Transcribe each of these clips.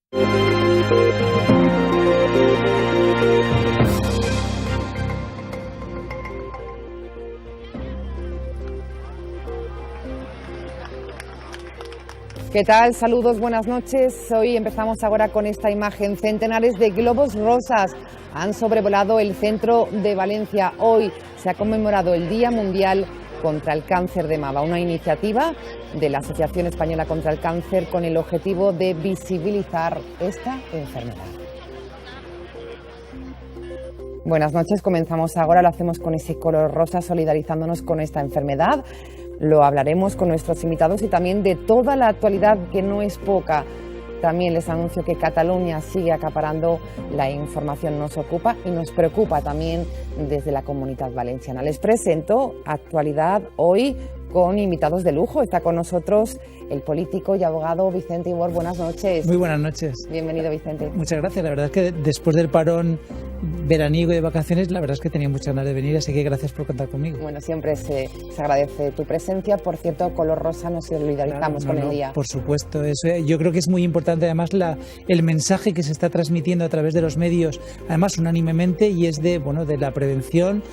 ¿Qué tal? Saludos, buenas noches. Hoy empezamos ahora con esta imagen. Centenares de globos rosas han sobrevolado el centro de Valencia. Hoy se ha conmemorado el Día Mundial contra el Cáncer de Mama, una iniciativa de la Asociación Española contra el Cáncer con el objetivo de visibilizar esta enfermedad. Buenas noches, comenzamos ahora, lo hacemos con ese color rosa, solidarizándonos con esta enfermedad. Lo hablaremos con nuestros invitados y también de toda la actualidad, que no es poca. También les anuncio que Cataluña sigue acaparando la información, nos ocupa y nos preocupa también desde la Comunidad Valenciana. Les presento actualidad hoy con invitados de lujo. Está con nosotros el político y abogado Vicente Ibor. Buenas noches. Muy buenas noches. Bienvenido, Vicente. Muchas gracias. La verdad es que después del parón veraniego y de vacaciones, la verdad es que tenía muchas ganas de venir, así que gracias por contar conmigo. Bueno, siempre se agradece tu presencia. Por cierto, color rosa, nos solidarizamos con el día. Por supuesto, eso, yo creo que es muy importante además el mensaje que se está transmitiendo a través de los medios, además unánimemente, y es de la prevención,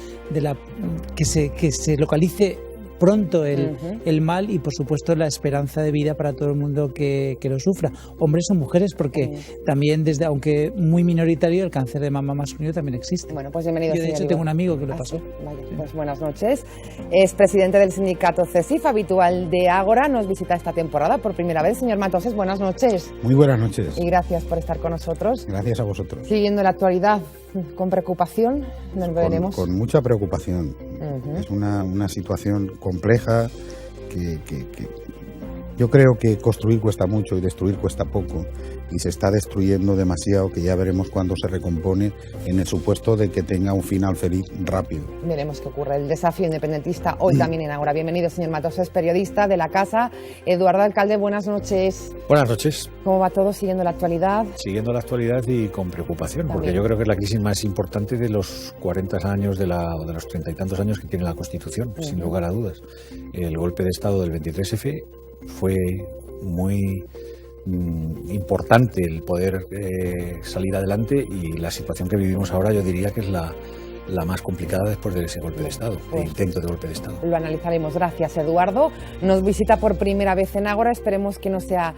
que se localice pronto el mal y por supuesto la esperanza de vida para todo el mundo que lo sufra, hombres o mujeres, porque también aunque muy minoritario, el cáncer de mama masculino también existe. Bueno, pues bienvenido. Yo de hecho tengo un amigo que lo pasó. Sí, vaya, pues buenas noches. Es presidente del sindicato CESIF, habitual de Ágora, nos visita esta temporada por primera vez. Señor Matoses, buenas noches. Muy buenas noches. Y gracias por estar con nosotros. Gracias a vosotros. Siguiendo la actualidad con preocupación, nos veremos. Con mucha preocupación. Es una situación compleja que yo creo que construir cuesta mucho y destruir cuesta poco, y se está destruyendo demasiado, que ya veremos cuándo se recompone, en el supuesto de que tenga un final feliz rápido. Veremos qué ocurre. El desafío independentista hoy también en Ágora. Bienvenido, señor Matoses, periodista de la casa. Eduardo Alcalde, buenas noches. Buenas noches. ¿Cómo va todo siguiendo la actualidad? Siguiendo la actualidad y con preocupación, También. porque yo creo que es la crisis más importante de los 40 años, de los 30 y tantos años que tiene la Constitución, sin lugar a dudas. El golpe de Estado del 23F fue muy importante el poder salir adelante, y la situación que vivimos ahora yo diría que es la más complicada después de ese golpe de Estado, el intento de golpe de Estado. Lo analizaremos. Gracias, Eduardo. Nos visita por primera vez en Ágora, esperemos que no sea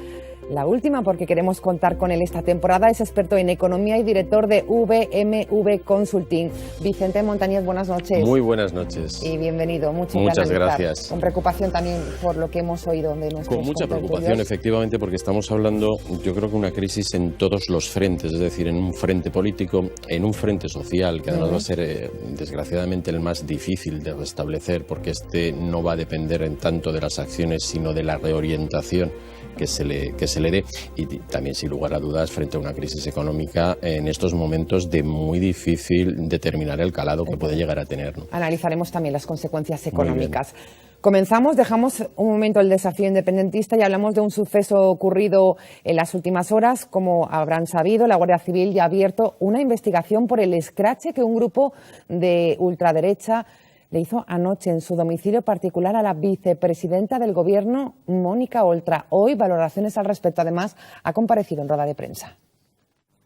la última, porque queremos contar con él esta temporada. Es experto en economía y director de VMV Consulting. Vicente Montañez, buenas noches. Muy buenas noches. Y bienvenido. Muchas gracias. Con preocupación también por lo que hemos oído de nuestros Con mucha preocupación, contertulios. efectivamente, porque estamos hablando, yo creo que una crisis en todos los frentes, es decir, en un frente político, en un frente social, que además va a ser, desgraciadamente, el más difícil de restablecer, porque no va a depender en tanto de las acciones, sino de la reorientación que se le dé, y también, sin lugar a dudas, frente a una crisis económica en estos momentos de muy difícil determinar el calado que puede llegar a tener, ¿no? Analizaremos también las consecuencias económicas. Comenzamos, dejamos un momento el desafío independentista y hablamos de un suceso ocurrido en las últimas horas. Como habrán sabido, la Guardia Civil ya ha abierto una investigación por el escrache que un grupo de ultraderecha le hizo anoche en su domicilio particular a la vicepresidenta del Gobierno, Mónica Oltra. Hoy, valoraciones al respecto. Además, ha comparecido en rueda de premsa.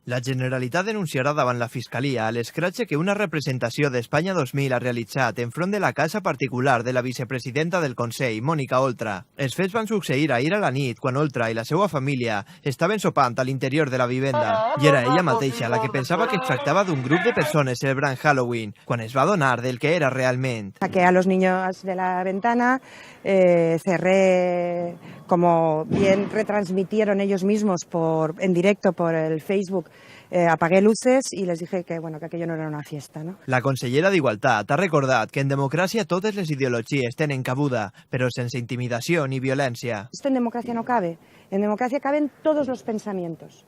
La Generalitat denunciarà davant la Fiscalia l'escratxe que una representació d'Espanya 2000 ha realitzat enfront de la casa particular de la vicepresidenta del Consell, Mònica Oltra. Els fets van succeir ahir a la nit, quan Oltra i la seva família estaven sopant a l'interior de la vivenda. I era ella mateixa la que pensava que es tractava d'un grup de persones celebrant Halloween, quan es va adonar del que era realment. Saqué a los niños de la ventana, cerré, como bien retransmitieron ellos mismos en directo por el Facebook, apagué luces y les dije que aquello no era una fiesta, ¿no? La consellera d'Igualtat ha recordat que en democràcia totes les ideologies tenen cabuda, però sense intimidació ni violència. Esto en democracia no cabe. En democracia caben todos los pensamientos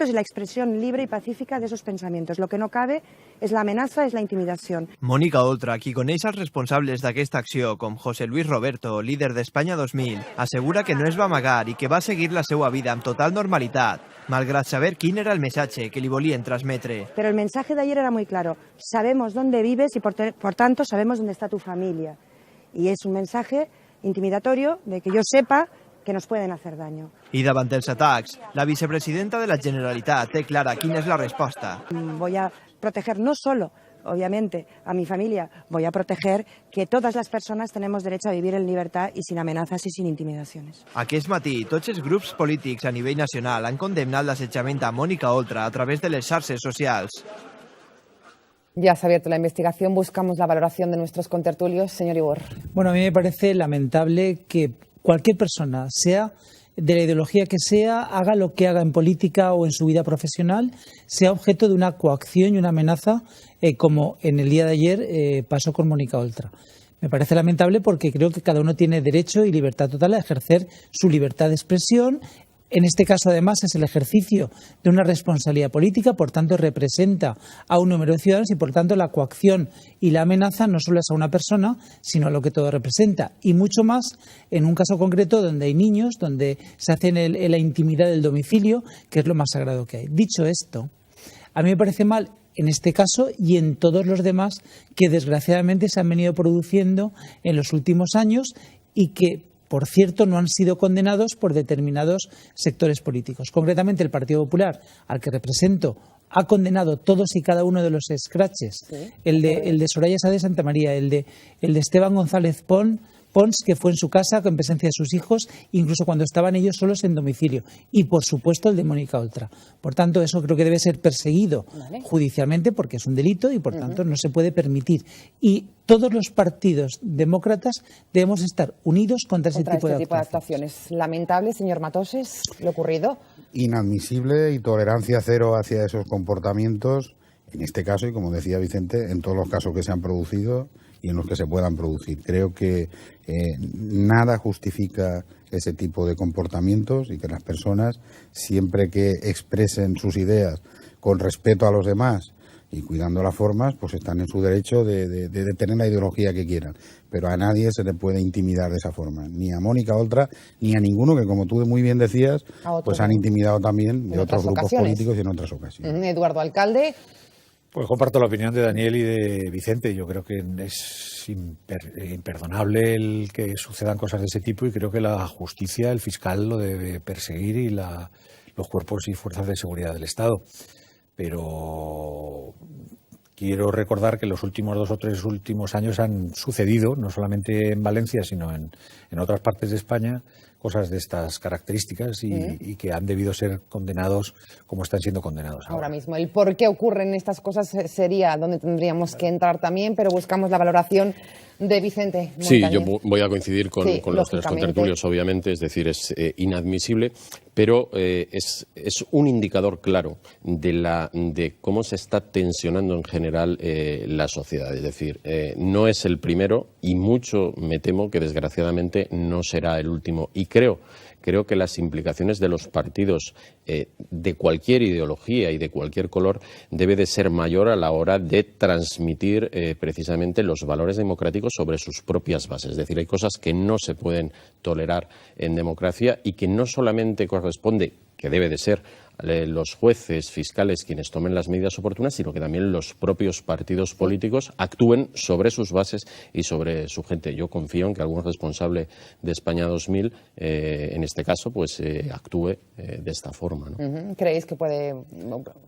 y la expresión libre y pacífica de esos pensamientos. Lo que no cabe es la amenaza, es la intimidación. Mònica Oltra, qui coneix els responsables d'aquesta acció, com José Luis Roberto, líder d'Espanya 2000, assegura que no es va amagar i que va seguir la seva vida amb total normalitat, malgrat saber quin era el missatge que li volien transmetre. Pero el mensaje de ayer era muy claro. Sabemos dónde vives y por tanto sabemos dónde está tu familia. Y es un mensaje intimidatorio de que yo sepa que nos pueden hacer daño. I davant els atacs, la vicepresidenta de la Generalitat té clara quina és la resposta. Voy a proteger no solo, obviamente, a mi familia, voy a proteger que todas las personas tenemos derecho a vivir en libertad y sin amenazas y sin intimidaciones. Aquest matí, tots els grups polítics a nivell nacional han condemnat l'assetjament a Mónica Oltra a través de les xarxes socials. Ya se ha abierto la investigación, buscamos la valoración de nuestros contertulios. Señor Ibor. Bueno, a mí me parece lamentable que cualquier persona, sea de la ideología que sea, haga lo que haga en política o en su vida profesional, sea objeto de una coacción y una amenaza, como en el día de ayer pasó con Mónica Oltra. Me parece lamentable porque creo que cada uno tiene derecho y libertad total a ejercer su libertad de expresión. En este caso, además, es el ejercicio de una responsabilidad política, por tanto, representa a un número de ciudadanos y, por tanto, la coacción y la amenaza no solo es a una persona, sino a lo que todo representa. Y mucho más en un caso concreto donde hay niños, donde se hace en la intimidad del domicilio, que es lo más sagrado que hay. Dicho esto, a mí me parece mal en este caso y en todos los demás que, desgraciadamente, se han venido produciendo en los últimos años y que, por cierto, no han sido condenados por determinados sectores políticos. Concretamente, el Partido Popular, al que represento, ha condenado todos y cada uno de los scratches. Sí. El de Soraya Sáez de Santa María, el de Esteban González Pons, que fue en su casa con presencia de sus hijos, incluso cuando estaban ellos solos en domicilio. Y, por supuesto, el de Mónica Oltra. Por tanto, eso creo que debe ser perseguido judicialmente porque es un delito y, por tanto, no se puede permitir. Y todos los partidos demócratas debemos estar unidos contra ese tipo de actuaciones. Lamentable, señor Matoses, lo ocurrido. Inadmisible y tolerancia cero hacia esos comportamientos, en este caso, y como decía Vicente, en todos los casos que se han producido y en los que se puedan producir. Creo que nada justifica ese tipo de comportamientos y que las personas, siempre que expresen sus ideas con respeto a los demás y cuidando las formas, pues están en su derecho de tener la ideología que quieran. Pero a nadie se le puede intimidar de esa forma, ni a Mónica Oltra, ni a ninguno que, como tú muy bien decías, pues han intimidado también de otros grupos políticos y en otras ocasiones. Eduardo Alcalde. Pues comparto la opinión de Daniel y de Vicente. Yo creo que es imperdonable el que sucedan cosas de ese tipo y creo que la justicia, el fiscal, lo debe perseguir y los cuerpos y fuerzas de seguridad del Estado. Pero quiero recordar que los últimos 2 o 3 últimos años han sucedido, no solamente en Valencia, sino en otras partes de España, cosas de estas características y que han debido ser condenados como están siendo condenados ahora mismo. El por qué ocurren estas cosas sería donde tendríamos que entrar también, pero buscamos la valoración de Vicente Montañez. Sí, yo voy a coincidir con los 3 contertulios, obviamente, es decir, es inadmisible, pero es un indicador claro de cómo se está tensionando en general la sociedad. Es decir, no es el primero y mucho me temo que desgraciadamente no será el último. Y creo que las implicaciones de los partidos de cualquier ideología y de cualquier color debe de ser mayor a la hora de transmitir precisamente los valores democráticos sobre sus propias bases. Es decir, hay cosas que no se pueden tolerar en democracia y que no solamente corresponde, que debe de ser, los jueces, fiscales quienes tomen las medidas oportunas, sino que también los propios partidos políticos actúen sobre sus bases y sobre su gente. Yo confío en que algún responsable de España 2000, en este caso, pues actúe de esta forma, ¿no? ¿Creéis que puede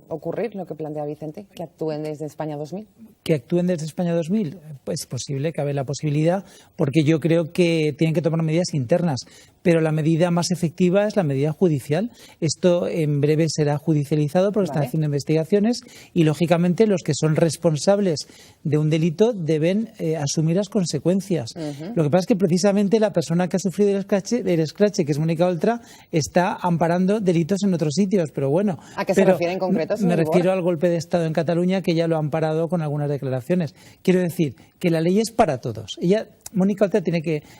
ocurrir lo que plantea Vicente, que actúen desde España 2000? ¿Que actúen desde España 2000? Pues es posible, cabe la posibilidad, porque yo creo que tienen que tomar medidas internas, pero la medida más efectiva es la medida judicial. Esto en breve será judicializado porque están haciendo investigaciones y, lógicamente, los que son responsables de un delito deben asumir las consecuencias. Lo que pasa es que precisamente la persona que ha sufrido el escrache, que es Mónica Oltra, está amparando delitos en otros sitios, pero bueno. ¿A qué se refiere en concreto, señor? Me refiero al golpe de Estado en Cataluña, que ya lo ha amparado con algunas declaraciones. Quiero decir que la ley es para todos. Mónica Oltra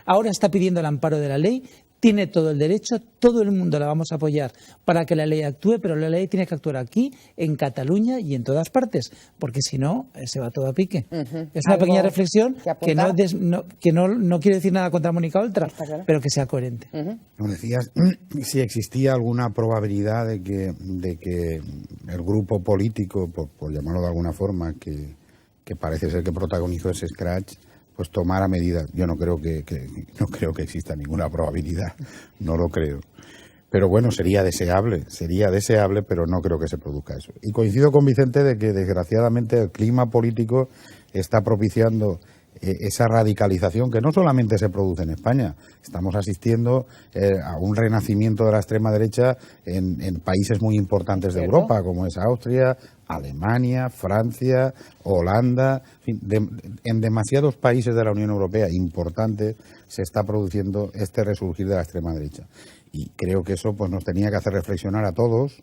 ahora está pidiendo el amparo de la ley. Tiene todo el derecho, todo el mundo la vamos a apoyar para que la ley actúe, pero la ley tiene que actuar aquí, en Cataluña y en todas partes, porque si no, se va todo a pique. Es una pequeña reflexión que no quiero decir nada contra Mónica Oltra, pero que sea coherente. Nos decías si existía alguna probabilidad de que el grupo político, por llamarlo de alguna forma, que parece ser que protagonizó ese scratch, pues tomara medidas. Yo no creo que exista ninguna probabilidad, no lo creo. Pero bueno, sería deseable, pero no creo que se produzca eso. Y coincido con Vicente de que desgraciadamente el clima político está propiciando esa radicalización que no solamente se produce en España. Estamos asistiendo a un renacimiento de la extrema derecha en países muy importantes de Europa, como es Austria, Alemania, Francia, Holanda. En demasiados países de la Unión Europea importantes se está produciendo este resurgir de la extrema derecha. Y creo que eso pues nos tenía que hacer reflexionar a todos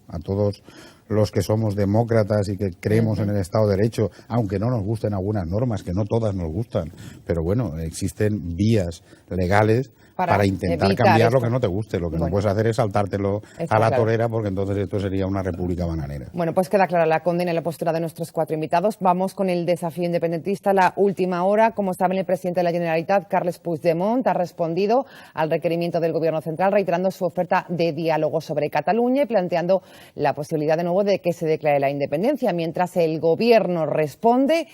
los que somos demócratas y que creemos en el Estado de Derecho, aunque no nos gusten algunas normas, que no todas nos gustan, pero bueno, existen vías legales para intentar cambiar esto. Lo que no te guste. Lo que no puedes hacer es saltártelo a la torera, porque entonces esto sería una república bananera. Bueno, pues queda clara la condena y la postura de nuestros 4 invitados. Vamos con el desafío independentista. La última hora, como saben, el presidente de la Generalitat, Carles Puigdemont, ha respondido al requerimiento del Gobierno central, reiterando su oferta de diálogo sobre Cataluña y planteando la posibilidad de nuevo de que se declare la independencia, mientras el Gobierno responde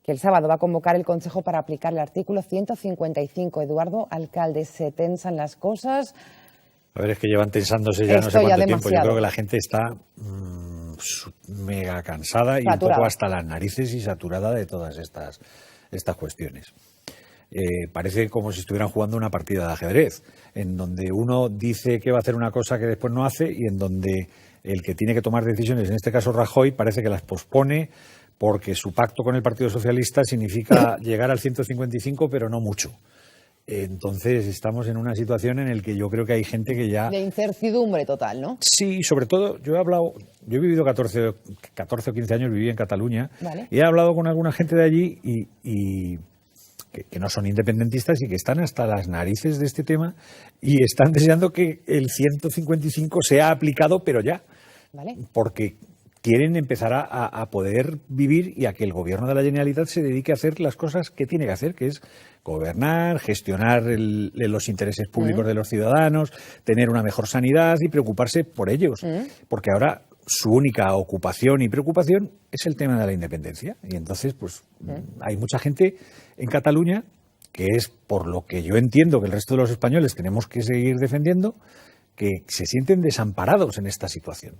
que el sábado va a convocar el Consejo para aplicar el artículo 155. Eduardo Alcalde, ¿se tensan las cosas? A ver, es que llevan tensándose ya no sé cuánto tiempo. Yo creo que la gente está mega cansada y un poco hasta las narices y saturada de todas estas cuestiones. Parece como si estuvieran jugando una partida de ajedrez, en donde uno dice que va a hacer una cosa que después no hace y en donde el que tiene que tomar decisiones, en este caso Rajoy, parece que las pospone porque su pacto con el Partido Socialista significa llegar al 155, pero no mucho. Entonces estamos en una situación en la que yo creo que hay gente que ya... De incertidumbre total, ¿no? Sí, sobre todo, yo he vivido 14 o 15 años, viví en Cataluña, y he hablado con alguna gente de allí y que no son independentistas y que están hasta las narices de este tema y están deseando que el 155 sea aplicado, pero ya. Porque quieren empezar a poder vivir y a que el Gobierno de la Generalitat se dedique a hacer las cosas que tiene que hacer, que es gobernar, gestionar los intereses públicos de los ciudadanos, tener una mejor sanidad y preocuparse por ellos. Porque ahora su única ocupación y preocupación es el tema de la independencia. Y entonces, pues, hay mucha gente en Cataluña, que es por lo que yo entiendo que el resto de los españoles tenemos que seguir defendiendo, que se sienten desamparados en esta situación.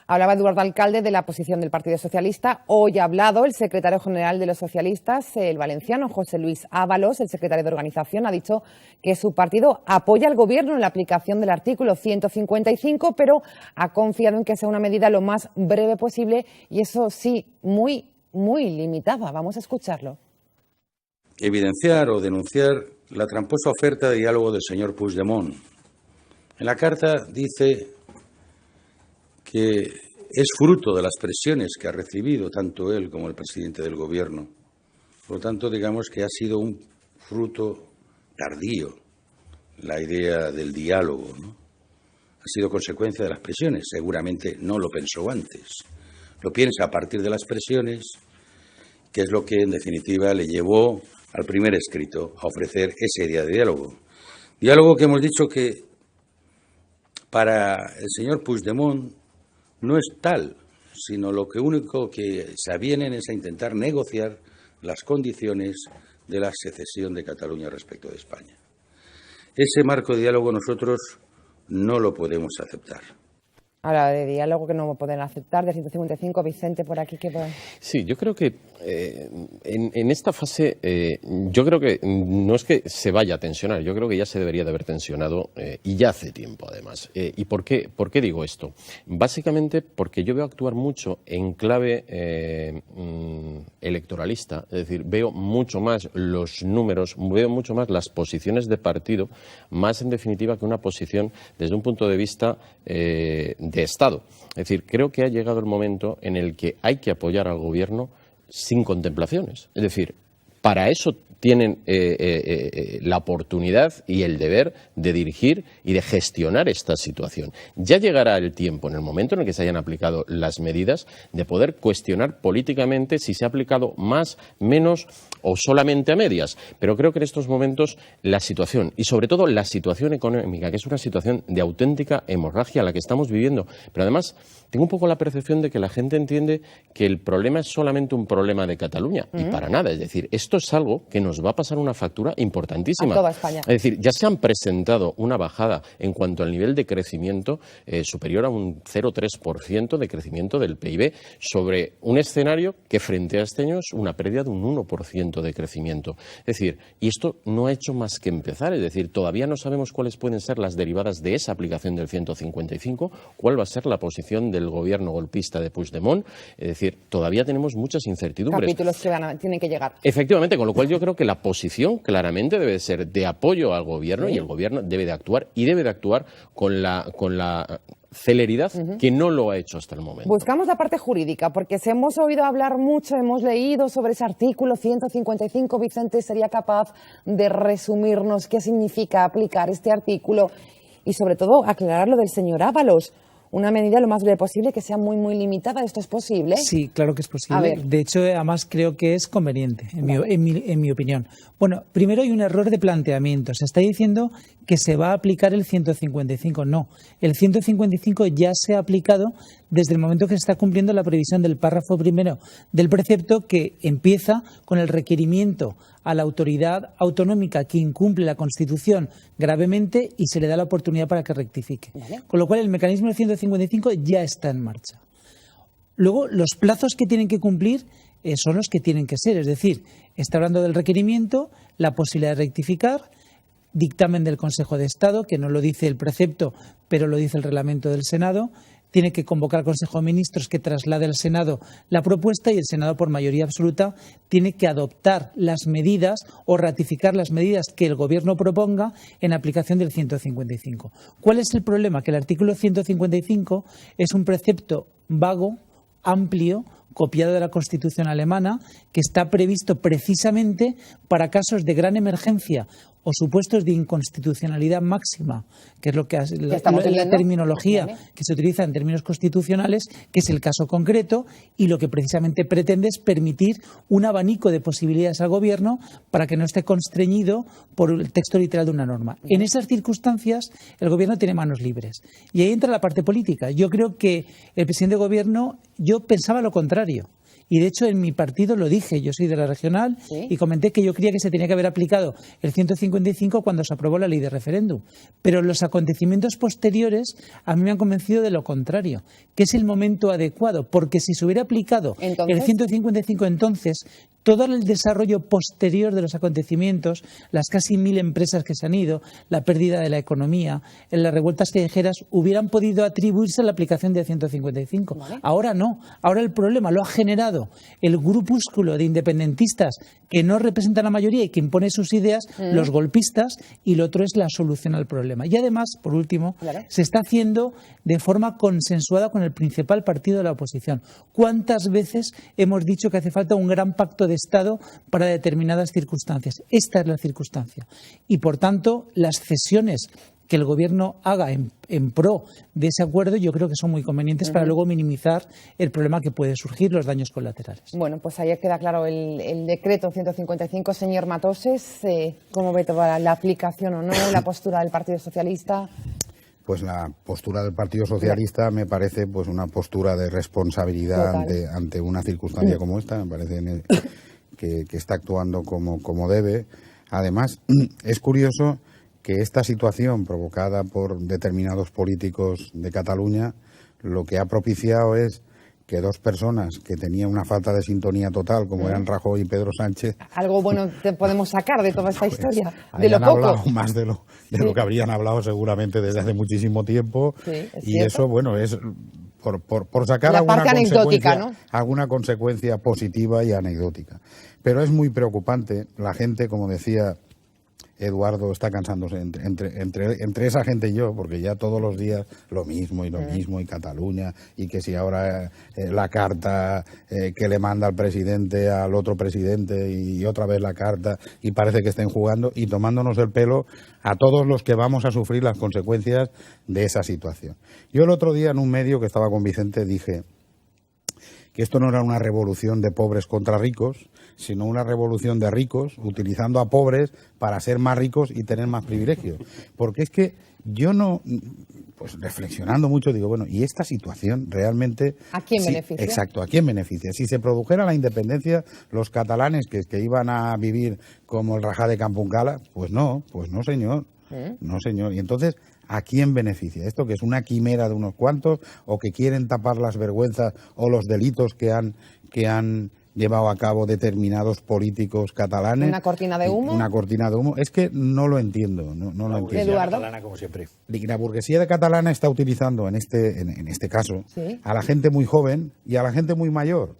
Hablaba Eduardo Alcalde de la posición del Partido Socialista. Hoy ha hablado el secretario general de los socialistas, el valenciano José Luis Ábalos, el secretario de organización, ha dicho que su partido apoya al Gobierno en la aplicación del artículo 155, pero ha confiado en que sea una medida lo más breve posible y eso sí, muy, muy limitada. Vamos a escucharlo. Evidenciar o denunciar la tramposa oferta de diálogo del señor Puigdemont. En la carta dice que es fruto de las presiones que ha recibido tanto él como el presidente del Gobierno. Por lo tanto, digamos que ha sido un fruto tardío la idea del diálogo, ¿no? Ha sido consecuencia de las presiones. Seguramente no lo pensó antes. Lo piensa a partir de las presiones, que es lo que en definitiva le llevó al primer escrito a ofrecer esa idea de diálogo. Diálogo que hemos dicho que para el señor Puigdemont no es tal, sino lo único que se avienen es a intentar negociar las condiciones de la secesión de Cataluña respecto de España. Ese marco de diálogo nosotros no lo podemos aceptar. Ahora, de diálogo que no pueden aceptar, de 155, Vicente, por aquí. Sí, yo creo que en esta fase, yo creo que no es que se vaya a tensionar, yo creo que ya se debería de haber tensionado y ya hace tiempo, además. ¿Y por qué digo esto? Básicamente porque yo veo actuar mucho en clave electoralista, es decir, veo mucho más los números, veo mucho más las posiciones de partido, más en definitiva que una posición desde un punto de vista de Estado. Es decir, creo que ha llegado el momento en el que hay que apoyar al Gobierno sin contemplaciones. Es decir, para eso tienen la oportunidad y el deber de dirigir y de gestionar esta situación. Ya llegará el tiempo, en el momento en el que se hayan aplicado las medidas, de poder cuestionar políticamente si se ha aplicado más, menos o solamente a medias. Pero creo que en estos momentos la situación, y sobre todo la situación económica, que es una situación de auténtica hemorragia la que estamos viviendo, pero además tengo un poco la percepción de que la gente entiende que el problema es solamente un problema de Cataluña, y para nada. Es decir, esto es algo que nos nos va a pasar una factura importantísima. A toda España. Es decir, ya se han presentado una bajada en cuanto al nivel de crecimiento superior a un 0,3% de crecimiento del PIB sobre un escenario que frente a este año es una pérdida de un 1% de crecimiento. Es decir, y esto no ha hecho más que empezar, es decir, todavía no sabemos cuáles pueden ser las derivadas de esa aplicación del 155, cuál va a ser la posición del gobierno golpista de Puigdemont, es decir, todavía tenemos muchas incertidumbres. Capítulos que tienen que llegar. Efectivamente, con lo cual yo creo que la posición claramente debe ser de apoyo al gobierno, y el gobierno debe de actuar, y debe de actuar con la celeridad que no lo ha hecho hasta el momento. Buscamos la parte jurídica, porque si hemos oído hablar mucho, hemos leído sobre ese artículo 155, Vicente, ¿sería capaz de resumirnos qué significa aplicar este artículo? Y sobre todo aclarar lo del señor Ábalos. Una medida lo más breve posible, que sea muy, muy limitada. ¿Esto es posible? Sí, claro que es posible. A ver. De hecho, además creo que es conveniente, en mi opinión. Bueno, primero hay un error de planteamiento. Se está diciendo que se va a aplicar el 155. No, el 155 ya se ha aplicado desde el momento que se está cumpliendo la previsión del párrafo primero del precepto, que empieza con el requerimiento a la autoridad autonómica que incumple la Constitución gravemente y se le da la oportunidad para que rectifique. Vale. Con lo cual, el mecanismo del 155 ya está en marcha. Luego, los plazos que tienen que cumplir son los que tienen que ser. Es decir, está hablando del requerimiento, la posibilidad de rectificar, dictamen del Consejo de Estado, que no lo dice el precepto, pero lo dice el reglamento del Senado. Tiene que convocar al Consejo de Ministros, que traslade al Senado la propuesta, y el Senado, por mayoría absoluta, tiene que adoptar las medidas o ratificar las medidas que el Gobierno proponga en aplicación del 155. ¿Cuál es el problema? Que el artículo 155 es un precepto vago, amplio, copiado de la Constitución alemana, que está previsto precisamente para casos de gran emergencia o supuestos de inconstitucionalidad máxima, que es lo que es la terminología que se utiliza en términos constitucionales, que es el caso concreto, y lo que precisamente pretende es permitir un abanico de posibilidades al Gobierno para que no esté constreñido por el texto literal de una norma. En esas circunstancias, el Gobierno tiene manos libres. Y ahí entra la parte política. Yo creo que el presidente de Gobierno, yo pensaba lo contrario. Y de hecho en mi partido lo dije, yo soy de la regional, y comenté que yo creía que se tenía que haber aplicado el 155 cuando se aprobó la ley de referéndum. Pero los acontecimientos posteriores a mí me han convencido de lo contrario, que es el momento adecuado, porque si se hubiera aplicado el 155 entonces, todo el desarrollo posterior de los acontecimientos, las casi 1000 empresas que se han ido, la pérdida de la economía, en las revueltas callejeras, hubieran podido atribuirse a la aplicación del 155. Ahora no. Ahora el problema lo ha generado el grupúsculo de independentistas que no representan la mayoría y que impone sus ideas, los golpistas, y lo otro es la solución al problema. Y además, por último, se está haciendo de forma consensuada con el principal partido de la oposición. ¿Cuántas veces hemos dicho que hace falta un gran pacto de Estado para determinadas circunstancias? Esta es la circunstancia. Y, por tanto, las cesiones que el Gobierno haga en pro de ese acuerdo, yo creo que son muy convenientes para luego minimizar el problema que puede surgir, los daños colaterales. Bueno, pues ahí queda claro el decreto 155. Señor Matoses, ¿cómo ve toda la aplicación o no, la postura del Partido Socialista? Pues la postura del Partido Socialista me parece pues una postura de responsabilidad ante una circunstancia como esta. Me parece que está actuando como debe. Además, es curioso que esta situación provocada por determinados políticos de Cataluña lo que ha propiciado es que dos personas que tenían una falta de sintonía total, como eran Rajoy y Pedro Sánchez... Algo bueno te podemos sacar de toda esta historia, pues, de lo poco. Hablado más de lo que habrían hablado seguramente desde hace muchísimo tiempo, y eso, bueno, es por sacar alguna consecuencia positiva y anecdótica. Pero es muy preocupante, la gente, como decía Eduardo, está cansándose entre esa gente y yo, porque ya todos los días lo mismo y Cataluña, y que si ahora la carta que le manda el presidente al otro presidente y otra vez la carta, y parece que estén jugando y tomándonos el pelo a todos los que vamos a sufrir las consecuencias de esa situación. Yo el otro día en un medio que estaba con Vicente dije que esto no era una revolución de pobres contra ricos, sino una revolución de ricos utilizando a pobres para ser más ricos y tener más privilegios. Porque es que yo no, pues reflexionando mucho, digo, bueno, ¿y esta situación realmente? ¿A quién beneficia? Exacto, ¿a quién beneficia? Si se produjera la independencia, los catalanes que iban a vivir como el Rajá de Campuncala, pues no señor, no señor. Y entonces, ¿a quién beneficia? ¿Esto que es una quimera de unos cuantos o que quieren tapar las vergüenzas o los delitos que han llevado a cabo determinados políticos catalanes? ¿Una cortina de humo? Una cortina de humo. Es que no lo entiendo, no lo entiendo. Eduardo. Catalana, como siempre. La burguesía catalana está utilizando en este caso Sí. a la gente muy joven y a la gente muy mayor.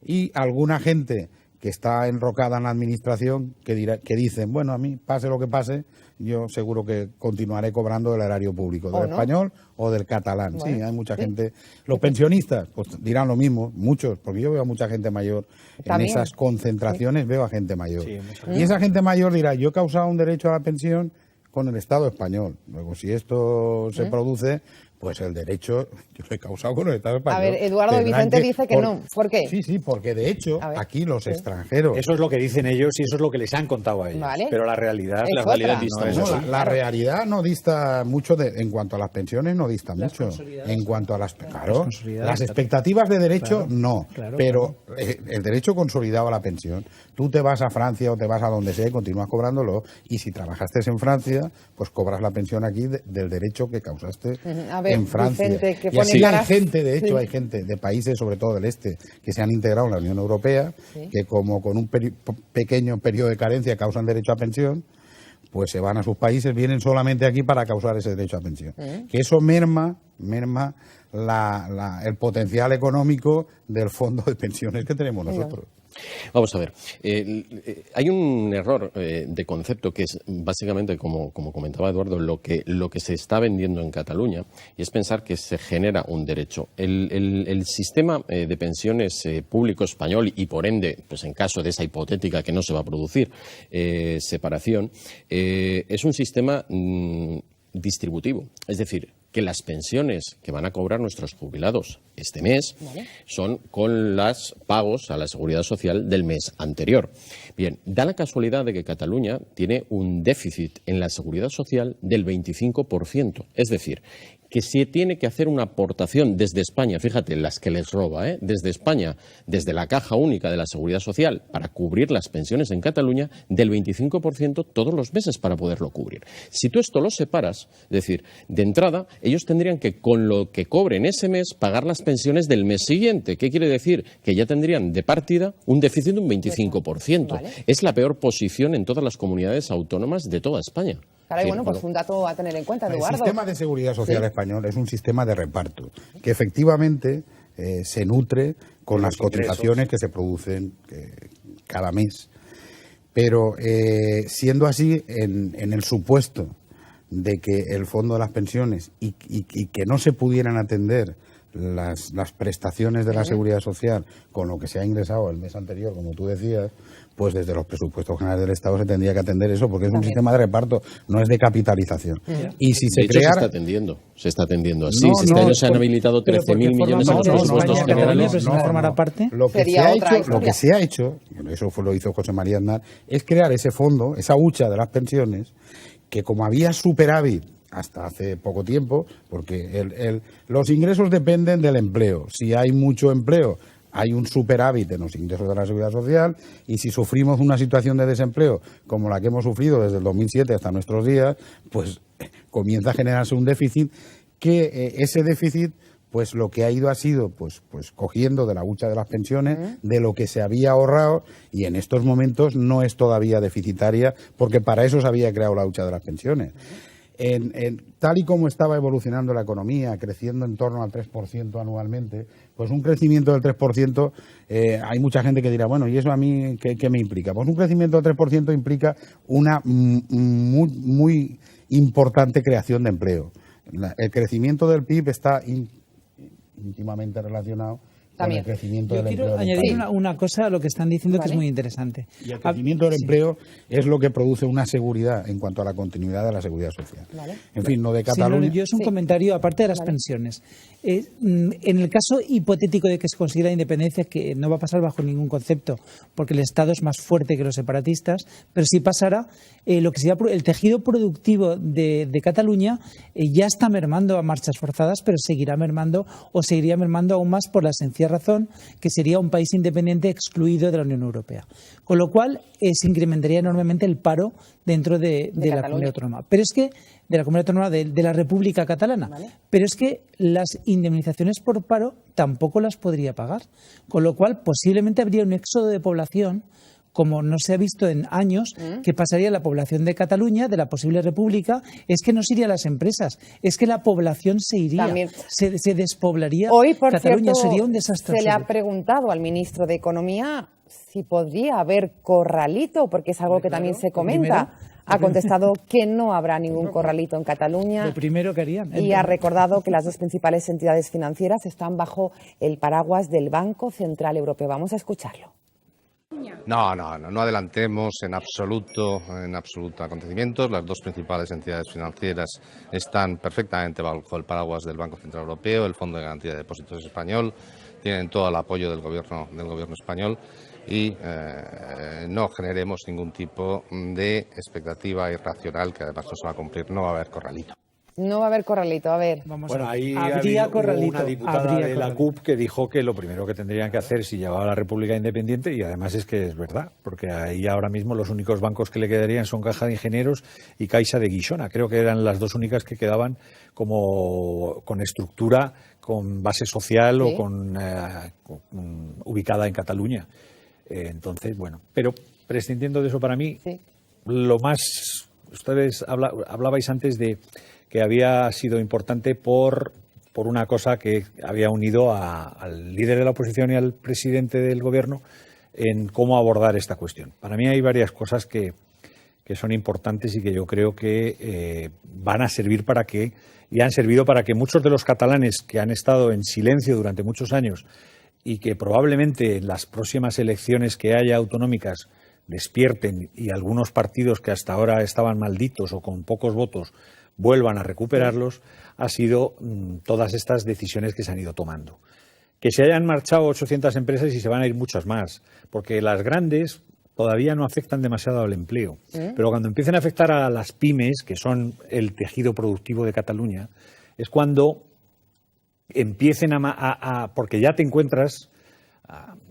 Y alguna gente que está enrocada en la administración que dicen, bueno, a mí, pase lo que pase, yo seguro que continuaré cobrando el erario público, del español o del catalán. Bueno, sí, hay mucha gente. Los pensionistas, pues dirán lo mismo, muchos, porque yo veo a mucha gente mayor También. en esas concentraciones, veo a gente mayor. Sí, mucha Y esa gente mayor dirá, yo he causado un derecho a la pensión con el Estado español. Luego, si esto se produce, pues el derecho yo lo he causado con el Estado español. A ver, Eduardo Tendrán Vicente dice que no. ¿Por qué? Sí, porque de hecho A ver, aquí los sí. extranjeros... Eso es lo que dicen ellos y eso es lo que les han contado a ellos. Vale. Pero la realidad, Es la realidad otra. dista No, de eso. la realidad no dista mucho en cuanto a las pensiones, no dista Las mucho. consolidadas. En cuanto a las consolidadas, las claro. expectativas de derecho, Claro, no. claro, Pero el derecho consolidado a la pensión, tú te vas a Francia o te vas a donde sea y continúas cobrándolo. Y si trabajaste en Francia, pues cobras la pensión aquí del derecho que causaste A ver, en Francia. Vicente, que y pone así caras- hay gente, de hecho, Sí. hay gente de países, sobre todo del este, que se han integrado en la Unión Europea, Sí. que como con un pequeño periodo de carencia causan derecho a pensión, pues se van a sus países, vienen solamente aquí para causar ese derecho a pensión. Que eso merma el potencial económico del fondo de pensiones que tenemos nosotros. Vamos a ver, hay un error de concepto que es básicamente, como comentaba Eduardo, lo que se está vendiendo en Cataluña, y es pensar que se genera un derecho. El sistema de pensiones público español, y por ende, pues en caso de esa hipotética que no se va a producir separación, es un sistema distributivo, es decir, que las pensiones que van a cobrar nuestros jubilados este mes son con los pagos a la seguridad social del mes anterior. Bien, da la casualidad de que Cataluña tiene un déficit en la seguridad social del 25%, es decir, que se tiene que hacer una aportación desde España, fíjate, las que les roba, desde España, desde la Caja Única de la Seguridad Social, para cubrir las pensiones en Cataluña, del 25% todos los meses para poderlo cubrir. Si tú esto lo separas, es decir, de entrada, ellos tendrían que, con lo que cobren ese mes, pagar las pensiones del mes siguiente. ¿Qué quiere decir? Que ya tendrían de partida un déficit de un 25%. Vale. Es la peor posición en todas las comunidades autónomas de toda España. Claro, y Sí, bueno, pues un dato a tener en cuenta, El Eduardo. sistema de seguridad social español es un sistema de reparto que efectivamente se nutre con las cotizaciones que se producen cada mes. Pero siendo así, en el supuesto de que el fondo de las pensiones y que no se pudieran atender las prestaciones de la seguridad social con lo que se ha ingresado el mes anterior, como tú decías, pues desde los presupuestos generales del Estado se tendría que atender eso, porque es un sistema de reparto, no es de capitalización. Y si se De hecho, creara... se está atendiendo así. No, Este no, año se han por- habilitado pero porque 13.000 millones en forma los parte de presupuestos España, generales. pero si no formará parte. Lo que Sería se ha otra hecho, historia. lo que se ha hecho, eso lo hizo José María Aznar, es crear ese fondo, esa hucha de las pensiones, que como había superávit hasta hace poco tiempo, porque los ingresos dependen del empleo. Si hay mucho empleo, hay un superávit en los ingresos de la Seguridad Social, y si sufrimos una situación de desempleo como la que hemos sufrido desde el 2007 hasta nuestros días, pues comienza a generarse un déficit que ese déficit pues lo que ha ido ha sido pues cogiendo de la hucha de las pensiones, de lo que se había ahorrado, y en estos momentos no es todavía deficitaria, porque para eso se había creado la hucha de las pensiones. Tal y como estaba evolucionando la economía, creciendo en torno al 3% anualmente, pues un crecimiento del 3%, hay mucha gente que dirá, bueno, ¿y eso a mí qué me implica? Pues un crecimiento del 3% implica una muy importante creación de empleo. El crecimiento del PIB está íntimamente relacionado También. el crecimiento Yo del quiero empleo. añadir una cosa a lo que están diciendo que es Vale. muy interesante. Y el crecimiento del empleo es lo que produce una seguridad en cuanto a la continuidad de la seguridad social. Vale. En fin, no de Sí, no, Cataluña. yo es un Sí. comentario aparte de las pensiones. En el caso hipotético de que se consiga la independencia, que no va a pasar bajo ningún concepto, porque el Estado es más fuerte que los separatistas, pero si pasara, lo que sería el tejido productivo de Cataluña ya está mermando a marchas forzadas, pero seguirá mermando o seguiría mermando aún más por la sencilla razón que sería un país independiente excluido de la Unión Europea. Con lo cual se incrementaría enormemente el paro dentro de la Cataluña. comunidad autónoma. Pero es que de la comunidad autónoma de la República Catalana. Vale. Pero es que las indemnizaciones por paro tampoco las podría pagar. Con lo cual posiblemente habría un éxodo de población, como no se ha visto en años, que pasaría la población de Cataluña, de la posible república, es que no se irían las empresas, es que la población se iría, También. se despoblaría. Hoy, por Cataluña cierto, sería un desastre. se le ha absoluto. preguntado al ministro de Economía si podría haber corralito, porque es algo que también se comenta. Ha contestado que no habrá ningún corralito en Cataluña. Lo primero que harían. Y ha recordado que las dos principales entidades financieras están bajo el paraguas del Banco Central Europeo. Vamos a escucharlo. No adelantemos en absoluto acontecimientos. Las dos principales entidades financieras están perfectamente bajo el paraguas del Banco Central Europeo, el Fondo de Garantía de Depósitos español, tienen todo el apoyo del gobierno español y no generemos ningún tipo de expectativa irracional que además no se va a cumplir. No va a haber corralito. No va a haber corralito, a ver. Bueno, ahí habría hubo corralito, una diputada habría de la corralito. CUP que dijo que lo primero que tendrían que hacer si llegaba a la República Independiente, y además es que es verdad, porque ahí ahora mismo los únicos bancos que le quedarían son Caja de Ingenieros y Caixa de Guixona. Creo que eran las dos únicas que quedaban como con estructura, con base social Sí. o con ubicada en Cataluña. Entonces, bueno, pero prescindiendo de eso, para mí, Sí. lo más... Ustedes hablabais antes de que había sido importante por una cosa que había unido al líder de la oposición y al presidente del gobierno en cómo abordar esta cuestión. Para mí hay varias cosas que son importantes y que yo creo que van a servir y han servido para que muchos de los catalanes que han estado en silencio durante muchos años y que probablemente en las próximas elecciones que haya autonómicas despierten y algunos partidos que hasta ahora estaban malditos o con pocos votos vuelvan a recuperarlos, ha sido todas estas decisiones que se han ido tomando. Que se hayan marchado 800 empresas y se van a ir muchas más, porque las grandes todavía no afectan demasiado al empleo. Pero cuando empiecen a afectar a las pymes, que son el tejido productivo de Cataluña, es cuando empiecen porque ya te encuentras...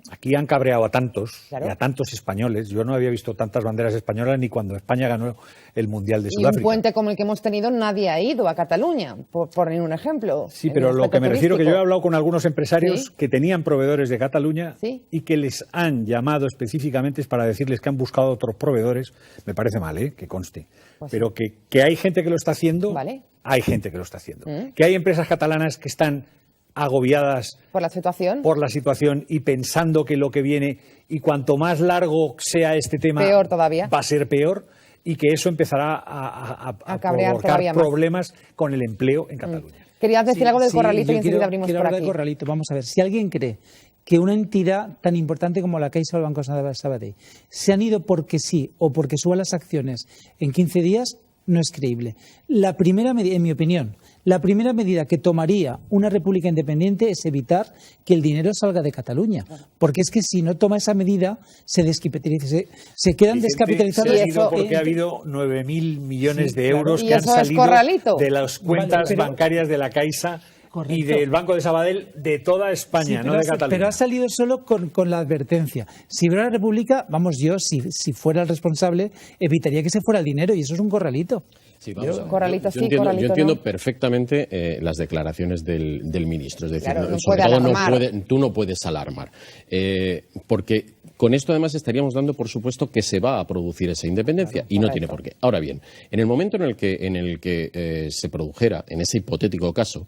Aquí han cabreado a tantos, Claro. y a tantos españoles. Yo no había visto tantas banderas españolas ni cuando España ganó el Mundial de Y un Sudáfrica. puente como el que hemos tenido, nadie ha ido a Cataluña, por ningún ejemplo. Sí, En pero el lo que me aspecto refiero que yo he turístico. hablado con algunos empresarios Sí. que tenían proveedores de Cataluña Sí. y que les han llamado específicamente para decirles que han buscado otros proveedores. Me parece mal, que conste. Pues pero que hay gente que lo está haciendo, Vale. hay gente que lo está haciendo. Que hay empresas catalanas que están agobiadas Por la situación. por la situación y pensando que lo que viene, y cuanto más largo sea este tema, Peor todavía. va a ser peor, y que eso empezará a cabrear provocar todavía más. problemas con el empleo en Cataluña. Querías decir algo del Sí, corralito y yo enseguida abrimos quiero por hablar aquí. del corralito. Vamos a ver, si alguien cree que una entidad tan importante como la Caixa o el Banco Sabadell se han ido porque sí o porque suban las acciones en 15 días, no es creíble. La primera medida, en mi opinión, la primera medida que tomaría una república independiente es evitar que el dinero salga de Cataluña. Porque es que si no toma esa medida, se quedan descapitalizados. se ha ido porque ha habido 9.000 millones Sí, de claro. euros ¿Y que han eso es salido corralito? de las cuentas Vale, pero- bancarias de la Caixa y Correcto. del Banco de Sabadell de toda España, Sí, no pero de ha- Cataluña. Pero ha salido solo con la advertencia. Si hubiera la República, vamos, yo, si fuera el responsable, evitaría que se fuera el dinero, y eso es un corralito. Sí, vamos a ver. Corralito sí, entiendo, corralito yo entiendo no. perfectamente las declaraciones del ministro. Es decir, Claro, no sobre puede todo alarmar. tú no puedes alarmar. Porque Con esto además estaríamos dando por supuesto que se va a producir esa independencia y no tiene por qué. Ahora bien, en el momento en el que se produjera, en ese hipotético caso,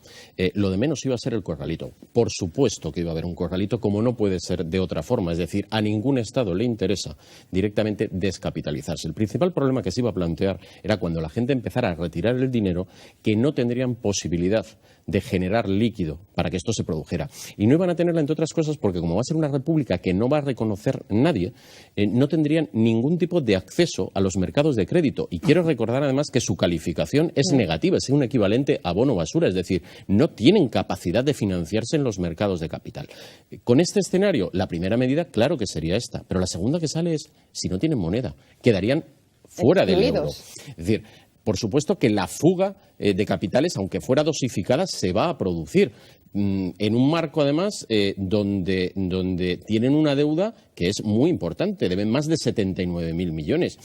lo de menos iba a ser el corralito. Por supuesto que iba a haber un corralito, como no puede ser de otra forma. Es decir, a ningún Estado le interesa directamente descapitalizarse. El principal problema que se iba a plantear era cuando la gente empezara a retirar el dinero, que no tendrían posibilidad de generar líquido para que esto se produjera. Y no iban a tenerla, entre otras cosas, porque como va a ser una república que no va a reconocer nadie, no tendrían ningún tipo de acceso a los mercados de crédito. Y quiero recordar además que su calificación es negativa, es un equivalente a bono basura, es decir, no tienen capacidad de financiarse en los mercados de capital. Con este escenario, la primera medida, claro que sería esta, pero la segunda que sale es, si no tienen moneda, quedarían fuera del euro. Es decir, por supuesto que la fuga de capitales, aunque fuera dosificada, se va a producir en un marco, además, donde tienen una deuda que es muy importante. Deben más de 79.000 millones.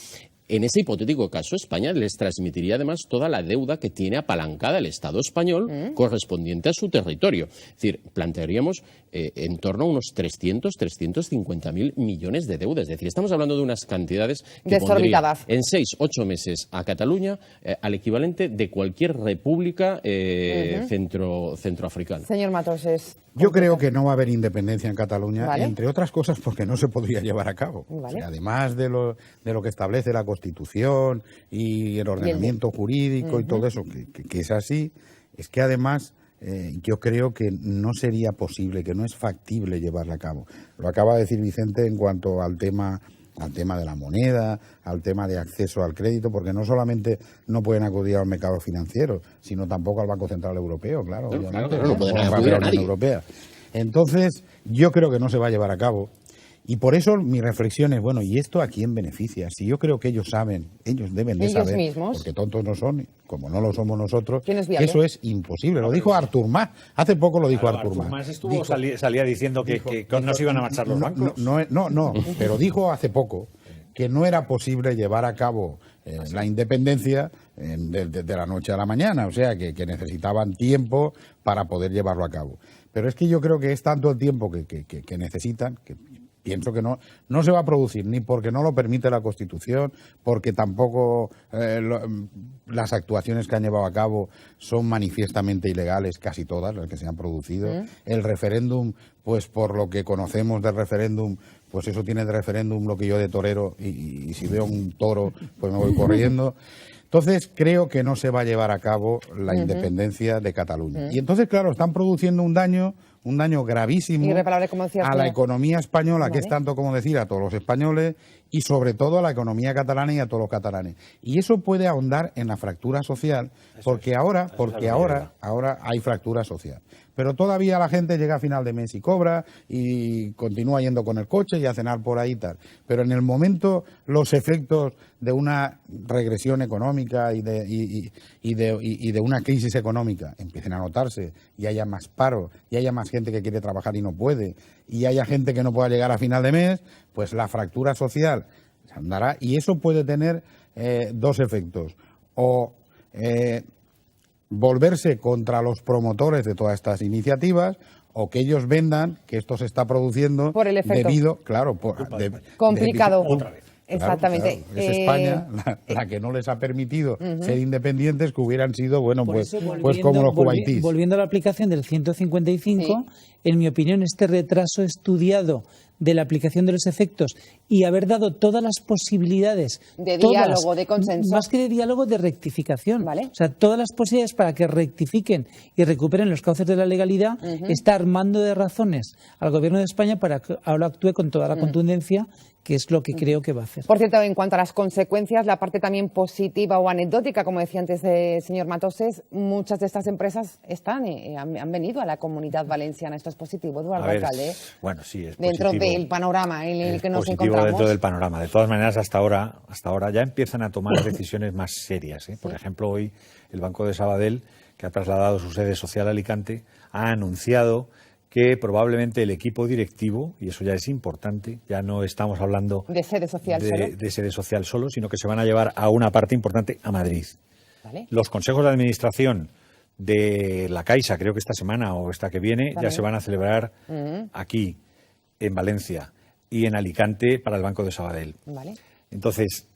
En ese hipotético caso, España les transmitiría además toda la deuda que tiene apalancada el Estado español correspondiente a su territorio. Es decir, plantearíamos en torno a unos 350.000 millones de deuda. Es decir, estamos hablando de unas cantidades que pondrían en 6-8 meses a Cataluña al equivalente de cualquier república centroafricana. Señor Matoses. Yo creo que no va a haber independencia en Cataluña, ¿vale? Entre otras cosas porque no se podría llevar a cabo. ¿Vale? O sea, además de lo que establece la Constitución y el ordenamiento jurídico y todo eso, que es así, es que además yo creo que no sería posible, que no es factible llevarla a cabo. Lo acaba de decir Vicente en cuanto al tema de la moneda, al tema de acceso al crédito, porque no solamente no pueden acudir al mercado financiero, sino tampoco al Banco Central Europeo, claro. No pueden acudir a nadie. Europea. Entonces, yo creo que no se va a llevar a cabo. Y por eso mi reflexión es, bueno, ¿y esto a quién beneficia? Si yo creo que ellos saben, ellos deben de saber, mismos, porque tontos no son, como no lo somos nosotros, que eso es imposible. Lo dijo Artur Mas, hace poco lo dijo Artur Mas. Artur Mas estuvo, salía diciendo que no se iban a marchar los bancos. No, pero dijo hace poco que no era posible llevar a cabo la independencia de la noche a la mañana, o sea, que necesitaban tiempo para poder llevarlo a cabo. Pero es que yo creo que es tanto el tiempo que necesitan, que pienso que no se va a producir, ni porque no lo permite la Constitución, porque tampoco las actuaciones que han llevado a cabo son manifiestamente ilegales, casi todas las que se han producido. El referéndum, pues por lo que conocemos del referéndum, pues eso tiene de referéndum lo que yo de torero, y si veo un toro, pues me voy corriendo. Entonces, creo que no se va a llevar a cabo la independencia de Cataluña. Y entonces, claro, están produciendo un daño gravísimo a la economía española, que es tanto como decir a todos los españoles, y sobre todo a la economía catalana y a todos los catalanes. Y eso puede ahondar en la fractura social, porque ahora hay fractura social. Pero todavía la gente llega a final de mes y cobra y continúa yendo con el coche y a cenar por ahí y tal. Pero en el momento los efectos de una regresión económica y de una crisis económica empiecen a notarse y haya más paro y haya más gente que quiere trabajar y no puede y haya gente que no pueda llegar a final de mes, pues la fractura social se andará, y eso puede tener dos efectos. O volverse contra los promotores de todas estas iniciativas, o que ellos vendan que esto se está produciendo por el efecto debido, claro, complicado. Otra vez. Exactamente. Claro. Es España la que no les ha permitido ser independientes, que hubieran sido, bueno, pues como los cubaitíes. Volviendo a la aplicación del 155, en mi opinión, este retraso estudiado de la aplicación de los efectos y haber dado todas las posibilidades de diálogo, de consenso, más que de diálogo, de rectificación, ¿vale? O sea, todas las posibilidades para que rectifiquen y recuperen los cauces de la legalidad, está armando de razones al Gobierno de España para que ahora actúe con toda la contundencia, que es lo que creo que va a hacer. Por cierto, en cuanto a las consecuencias, la parte también positiva o anecdótica, como decía antes el señor Matoses, muchas de estas empresas han venido a la Comunidad Valenciana. Esto es positivo, Eduardo Alcalde. Bueno, sí, es dentro positivo. Del panorama en el que nos positivo encontramos. Dentro del panorama. De todas maneras, hasta ahora ya empiezan a tomar decisiones más serias. Por ejemplo, hoy el Banco de Sabadell, que ha trasladado su sede social a Alicante, ha anunciado que probablemente el equipo directivo, y eso ya es importante, ya no estamos hablando de sede social solo, sino que se van a llevar a una parte importante a Madrid. ¿Vale? Los consejos de administración de la Caixa, creo que esta semana o esta que viene, ya se van a celebrar aquí, en Valencia. y en Alicante para el Banco de Sabadell. Vale. Entonces,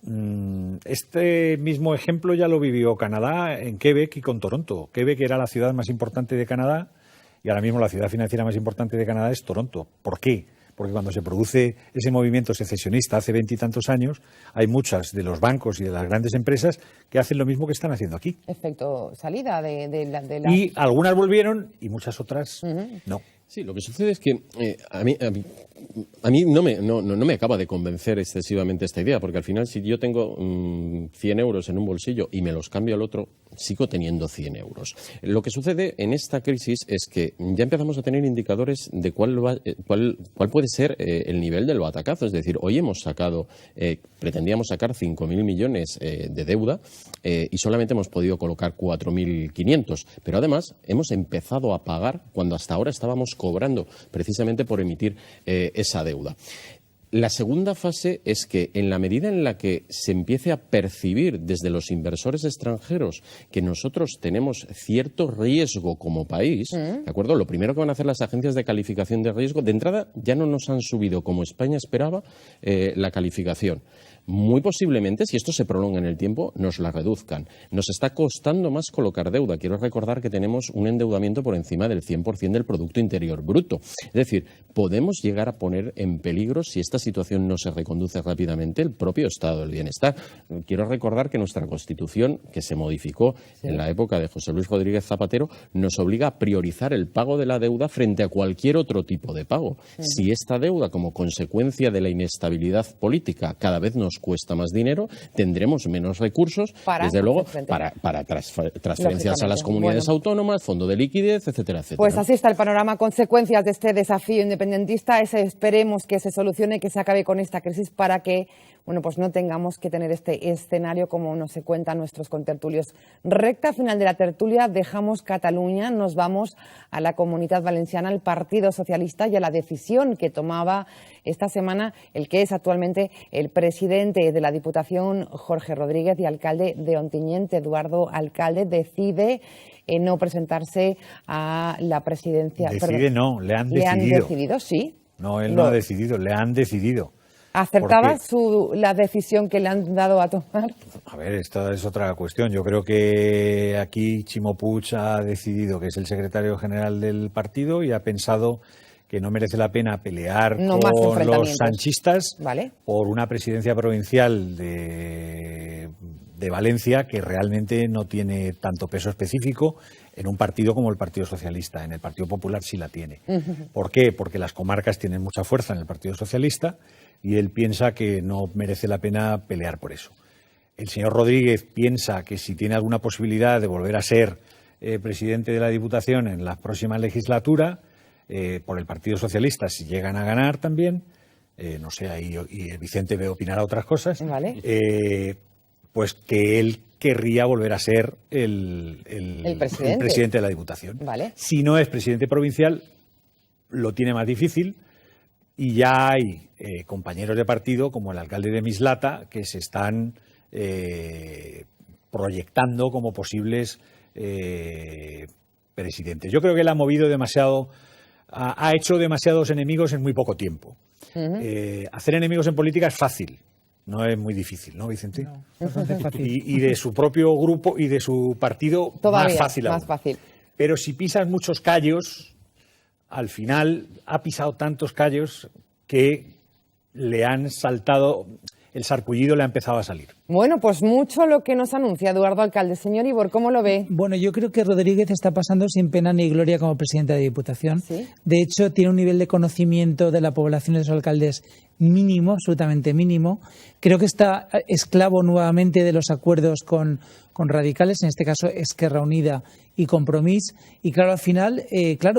este mismo ejemplo ya lo vivió Canadá en Quebec y con Toronto. Quebec era la ciudad más importante de Canadá y ahora mismo la ciudad financiera más importante de Canadá es Toronto. ¿Por qué? Porque cuando se produce ese movimiento secesionista hace 20 y tantos años, hay muchas de los bancos y de las grandes empresas que hacen lo mismo que están haciendo aquí. Efecto salida de la... Y algunas volvieron y muchas otras no. Sí, lo que sucede es que a mí no me acaba de convencer excesivamente esta idea, porque al final si yo tengo 100 euros en un bolsillo y me los cambio al otro, sigo teniendo 100 euros. Lo que sucede en esta crisis es que ya empezamos a tener indicadores de cuál puede ser el nivel del batacazo. Es decir, hoy hemos sacado, pretendíamos sacar 5.000 millones de deuda y solamente hemos podido colocar 4.500. Pero además hemos empezado a pagar cuando hasta ahora estábamos cobrando precisamente por emitir esa deuda. La segunda fase es que en la medida en la que se empiece a percibir desde los inversores extranjeros que nosotros tenemos cierto riesgo como país, ¿de acuerdo? Lo primero que van a hacer las agencias de calificación de riesgo, de entrada ya no nos han subido como España esperaba la calificación. Muy posiblemente, si esto se prolonga en el tiempo, nos la reduzcan. Nos está costando más colocar deuda. Quiero recordar que tenemos un endeudamiento por encima del 100% del Producto Interior Bruto. Es decir, podemos llegar a poner en peligro, si esta situación no se reconduce rápidamente, el propio estado del bienestar. Quiero recordar que nuestra Constitución, que se modificó en la época de José Luis Rodríguez Zapatero, nos obliga a priorizar el pago de la deuda frente a cualquier otro tipo de pago. Si esta deuda, como consecuencia de la inestabilidad política, cada vez nos cuesta más dinero, tendremos menos recursos, desde luego, para transferencias a las comunidades autónomas, fondo de liquidez, etcétera, etcétera. Pues así está el panorama, consecuencias de este desafío independentista. Esperemos que se solucione, que se acabe con esta crisis para que pues no tengamos que tener este escenario como nos se cuentan nuestros contertulios. Recta final de la tertulia, dejamos Cataluña, nos vamos a la Comunidad Valenciana, al Partido Socialista y a la decisión que tomaba esta semana el que es actualmente el presidente de la Diputación, Jorge Rodríguez, y alcalde de Ontinyent, Eduardo Alcalde, decide no presentarse a la presidencia. No, le han decidido. ¿Le han decidido? Sí. No, él no ha decidido, le han decidido. ¿Acertaba la decisión que le han dado a tomar? A ver, esta es otra cuestión. Yo creo que aquí Ximo Puig ha decidido, que es el secretario general del partido, y ha pensado que no merece la pena pelear con los sanchistas por una presidencia provincial de Valencia que realmente no tiene tanto peso específico en un partido como el Partido Socialista. En el Partido Popular sí la tiene. ¿Por qué? Porque las comarcas tienen mucha fuerza en el Partido Socialista y él piensa que no merece la pena pelear por eso. El señor Rodríguez piensa que si tiene alguna posibilidad de volver a ser presidente de la Diputación en la próxima legislatura, por el Partido Socialista, si llegan a ganar también, no sé, ahí y Vicente opinará otras cosas, pues que él querría volver a ser el presidente de la Diputación. Si no es presidente provincial, lo tiene más difícil, y ya hay compañeros de partido, como el alcalde de Mislata, que se están proyectando como posibles presidentes. Yo creo que él ha movido demasiado, ha hecho demasiados enemigos en muy poco tiempo. Hacer enemigos en política es fácil. No es muy difícil, ¿no, Vicente? No, bastante fácil. Y de su propio grupo y de su partido, todavía más fácil. Pero si pisas muchos callos, al final ha pisado tantos callos que le han saltado, el sarpullido le ha empezado a salir. Bueno, pues mucho lo que nos anuncia Eduardo Alcalde. Señor Ibor, ¿cómo lo ve? Bueno, yo creo que Rodríguez está pasando sin pena ni gloria como presidente de la Diputación. ¿Sí? De hecho, tiene un nivel de conocimiento de la población de sus alcaldes mínimo, absolutamente mínimo. Creo que está esclavo nuevamente de los acuerdos con radicales, en este caso Esquerra Unida y Compromís. Y claro, al final,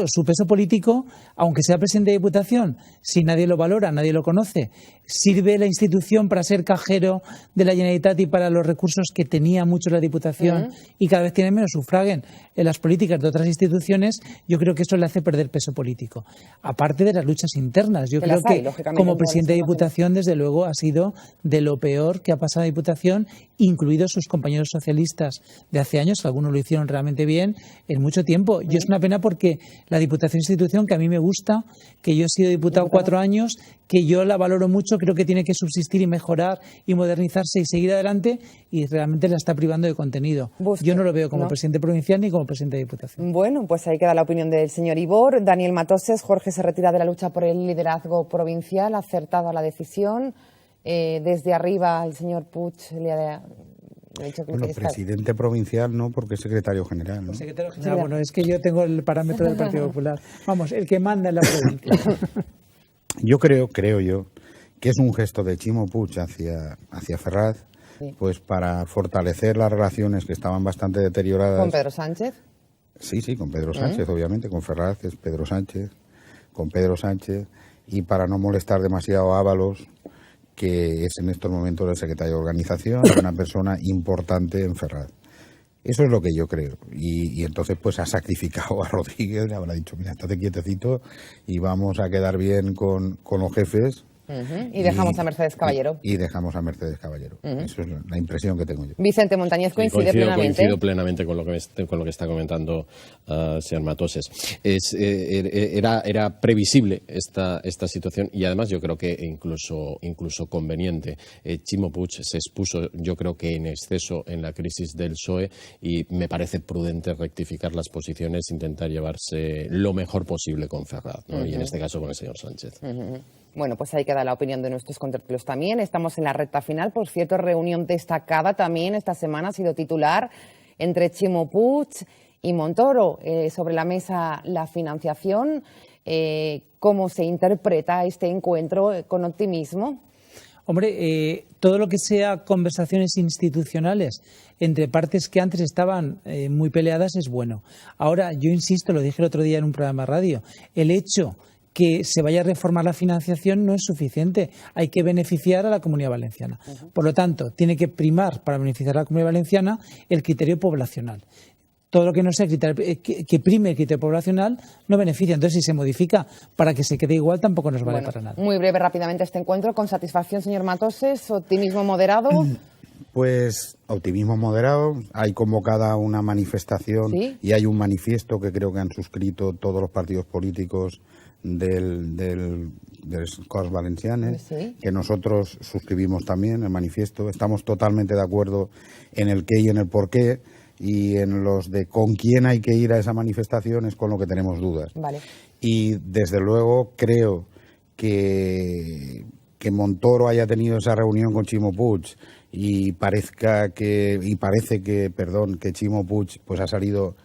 su peso político, aunque sea presidente de Diputación, si nadie lo valora, nadie lo conoce, sirve la institución para ser cajero de la Generalitat y para los recursos que tenía mucho la Diputación y cada vez tiene menos sufraguen en las políticas de otras instituciones. Yo creo que eso le hace perder peso político. Aparte de las luchas internas, yo creo que como presidente de Diputación, desde luego, ha sido de lo peor que ha pasado a Diputación, incluidos sus compañeros socialistas socialistas de hace años, algunos lo hicieron realmente bien, en mucho tiempo. Y es una pena porque la Diputación es una institución que a mí me gusta, que yo he sido diputado 4 años, que yo la valoro mucho, creo que tiene que subsistir y mejorar y modernizarse y seguir adelante, y realmente la está privando de contenido. Yo no lo veo como presidente provincial ni como presidente de Diputación. Bueno, pues ahí queda la opinión del señor Ibor. Daniel Matoses, Jorge se retira de la lucha por el liderazgo provincial, acertada la decisión. Desde arriba el señor Puig le ha dicho que bueno, presidente provincial no, porque es secretario general, ¿no? Secretario general, bueno, es que yo tengo el parámetro del Partido Popular. Vamos, el que manda en la provincia. Yo creo que es un gesto de Chimo Puig hacia Ferraz, pues para fortalecer las relaciones que estaban bastante deterioradas. ¿Con Pedro Sánchez? Sí, con Pedro Sánchez, obviamente, con Ferraz, que es Pedro Sánchez, con Pedro Sánchez, y para no molestar demasiado a Ábalos, que es en estos momentos el secretario de organización, una persona importante en Ferraz. Eso es lo que yo creo. Y entonces pues ha sacrificado a Rodríguez, le habrá dicho, mira, estate quietecito y vamos a quedar bien con los jefes. Y dejamos a Mercedes Caballero. Y dejamos a Mercedes Caballero. Eso es la impresión que tengo yo. Vicente Montañez coincido plenamente. Coincido plenamente con lo que está comentando señor Matoses. Era previsible esta situación, y además yo creo que incluso conveniente. Chimo Puig se expuso, yo creo que en exceso, en la crisis del PSOE, y me parece prudente rectificar las posiciones, intentar llevarse lo mejor posible con Ferraz, ¿no? Y en este caso con el señor Sánchez. Bueno, pues ahí queda la opinión de nuestros contertulios también. Estamos en la recta final. Por cierto, reunión destacada también esta semana, ha sido titular entre Chimo Puig y Montoro. Sobre la mesa la financiación. ¿Cómo se interpreta este encuentro con optimismo? Hombre, todo lo que sea conversaciones institucionales entre partes que antes estaban muy peleadas es bueno. Ahora, yo insisto, lo dije el otro día en un programa de radio, el hecho que se vaya a reformar la financiación no es suficiente. Hay que beneficiar a la Comunidad Valenciana. Por lo tanto, tiene que primar para beneficiar a la Comunidad Valenciana el criterio poblacional. Todo lo que no sea que prime el criterio poblacional no beneficia. Entonces, si se modifica para que se quede igual, tampoco nos vale para nada. Muy breve, rápidamente este encuentro. ¿Con satisfacción, señor Matoses? ¿Optimismo moderado? Pues optimismo moderado. Hay convocada una manifestación y hay un manifiesto que creo que han suscrito todos los partidos políticos del Corts Valencianes, que nosotros suscribimos también el manifiesto. Estamos totalmente de acuerdo en el qué y en el por qué, y en los de con quién hay que ir a esa manifestación es con lo que tenemos dudas. Y desde luego creo que Montoro haya tenido esa reunión con Chimo Puig y parece que Chimo Puig pues ha salido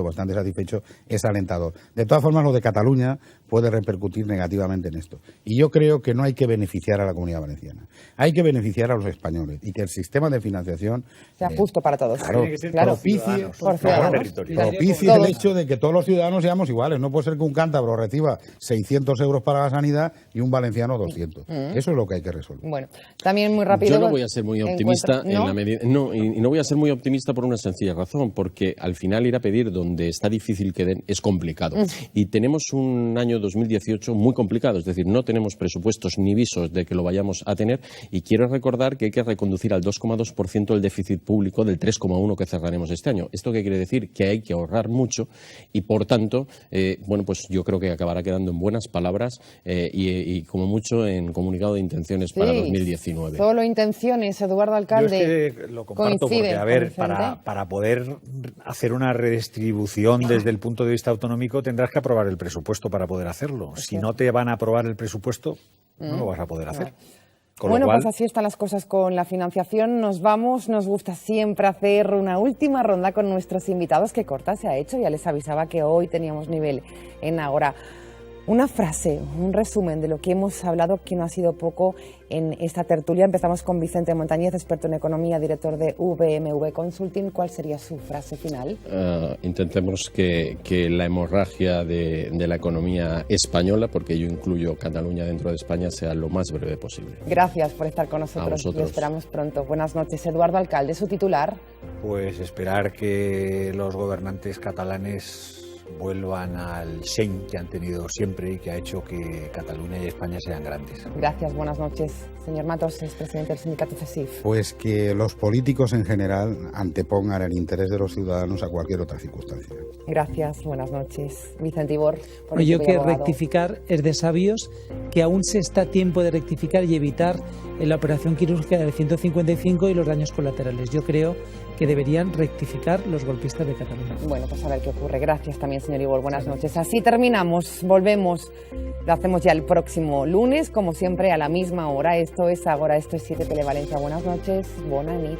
bastante satisfecho, es alentador. De todas formas, lo de Cataluña puede repercutir negativamente en esto. Y yo creo que no hay que beneficiar a la Comunidad Valenciana. Hay que beneficiar a los españoles y que el sistema de financiación sea justo para todos. Propicie el hecho de que todos los ciudadanos seamos iguales. No puede ser que un cántabro reciba 600 euros para la sanidad y un valenciano 200. Eso es lo que hay que resolver. Bueno, también muy rápido. Yo no voy a ser muy optimista en la medida. No, y no voy a ser muy optimista por una sencilla razón, porque al final ir a pedir donde está difícil que den es complicado. Y tenemos un año 2018 muy complicado, es decir, no tenemos presupuestos ni visos de que lo vayamos a tener, y quiero recordar que hay que reconducir al 2,2% el déficit público del 3,1% que cerraremos este año. ¿Esto qué quiere decir? Que hay que ahorrar mucho y, por tanto, bueno, pues yo creo que acabará quedando en buenas palabras y como mucho en comunicado de intenciones para 2019. Solo intenciones, Eduardo Alcalde. Yo es que lo comparto porque, a ver, para poder hacer una redistribución desde el punto de vista autonómico tendrás que aprobar el presupuesto para poder hacerlo. Si no te van a aprobar el presupuesto, no lo vas a poder hacer. Bueno, pues así están las cosas con la financiación. Nos vamos. Nos gusta siempre hacer una última ronda con nuestros invitados. Qué corta se ha hecho. Ya les avisaba que hoy teníamos nivel en Ágora. Una frase, un resumen de lo que hemos hablado, que no ha sido poco en esta tertulia. Empezamos con Vicente Montañez, experto en economía, director de VMV Consulting. ¿Cuál sería su frase final? Intentemos que la hemorragia de la economía española, porque yo incluyo Cataluña dentro de España, sea lo más breve posible. Gracias por estar con nosotros. Lo esperamos pronto. Buenas noches. Eduardo Alcalde, su titular. Pues esperar que los gobernantes catalanes vuelvan al Seny que han tenido siempre y que ha hecho que Cataluña y España sean grandes. Gracias, buenas noches. Señor Matos, es presidente del sindicato CESIF. Pues que los políticos en general antepongan el interés de los ciudadanos a cualquier otra circunstancia. Gracias, buenas noches. Vicente Ibor. Yo que rectificar es de sabios, que aún se está a tiempo de rectificar y evitar la operación quirúrgica del 155 y los daños colaterales. Yo creo que deberían rectificar los golpistas de Cataluña. Bueno, pues a ver qué ocurre. Gracias también, señor Ibor. Buenas noches. Así terminamos. Volvemos. Lo hacemos ya el próximo lunes, como siempre, a la misma hora. Esto es Agora, esto es 7 Televalencia. Buenas noches. Bona nit.